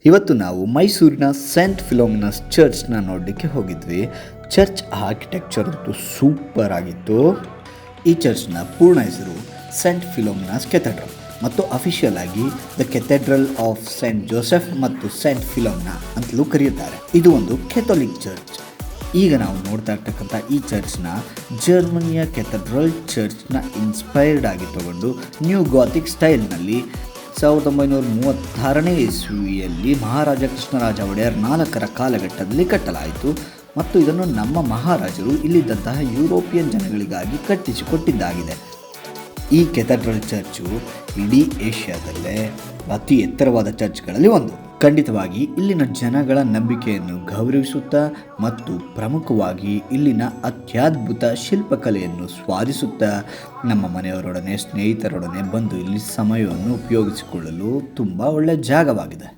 ಇವತ್ತು ನಾವು ಮೈಸೂರಿನ ಸೇಂಟ್ ಫಿಲೋಮಿನಾಸ್ ಚರ್ಚ್ನ ನೋಡಲಿಕ್ಕೆ ಹೋಗಿದ್ವಿ. ಚರ್ಚ್ ಆರ್ಕಿಟೆಕ್ಚರ್ ಅಂತೂ ಸೂಪರ್ ಆಗಿತ್ತು. ಈ ಚರ್ಚ್ನ ಪೂರ್ಣ ಹೆಸರು ಸೇಂಟ್ ಫಿಲೋಮಿನಾಸ್ ಕೆಥೆಡ್ರಲ್ ಮತ್ತು ಅಫಿಷಿಯಲ್ ಆಗಿ the cathedral of Saint Joseph ಮತ್ತು ಸೇಂಟ್ ಫಿಲೋಮಿನಾ ಅಂತಲೂ ಕರೆಯುತ್ತಾರೆ. ಇದು ಒಂದು ಕೆಥೋಲಿಕ್ ಚರ್ಚ್. ಈಗ ನಾವು ನೋಡ್ತಾ ಇರ್ತಕ್ಕಂಥ ಈ ಚರ್ಚ್ನ ಜರ್ಮನಿಯ ಕೆಥೆಡ್ರಲ್ ಚರ್ಚ್ನ ಇನ್ಸ್ಪೈರ್ಡ್ ಆಗಿ ತಗೊಂಡು ನ್ಯೂ ಗಾಥಿಕ್ ಸ್ಟೈಲ್ನಲ್ಲಿ 1936ನೇ ಇಸ್ವಿಯಲ್ಲಿ ಮಹಾರಾಜ ಕೃಷ್ಣರಾಜ ಒಡೆಯರ್ 4ರ ಕಾಲಘಟ್ಟದಲ್ಲಿ ಕಟ್ಟಲಾಯಿತು ಮತ್ತು ಇದನ್ನು ನಮ್ಮ ಮಹಾರಾಜರು ಇಲ್ಲಿದ್ದಂತಹ ಯುರೋಪಿಯನ್ ಜನಗಳಿಗಾಗಿ ಕಟ್ಟಿಸಿಕೊಟ್ಟಿದ್ದಾಗಿದೆ. ಈ ಕೆಥೆಡ್ರಲ್ ಚರ್ಚು ಇಡೀ ಏಷ್ಯಾದಲ್ಲೇ ಅತಿ ಎತ್ತರವಾದ ಚರ್ಚ್ಗಳಲ್ಲಿ ಒಂದು. ಖಂಡಿತವಾಗಿ ಇಲ್ಲಿನ ಜನಗಳ ನಂಬಿಕೆಯನ್ನು ಗೌರವಿಸುತ್ತಾ ಮತ್ತು ಪ್ರಮುಖವಾಗಿ ಇಲ್ಲಿನ ಅತ್ಯದ್ಭುತ ಶಿಲ್ಪಕಲೆಯನ್ನು ಸ್ವಾದಿಸುತ್ತಾ ನಮ್ಮ ಮನೆಯವರೊಡನೆ ಸ್ನೇಹಿತರೊಡನೆ ಬಂದು ಇಲ್ಲಿ ಸಮಯವನ್ನು ಉಪಯೋಗಿಸಿಕೊಳ್ಳಲು ತುಂಬ ಒಳ್ಳೆಯ ಜಾಗವಾಗಿದೆ.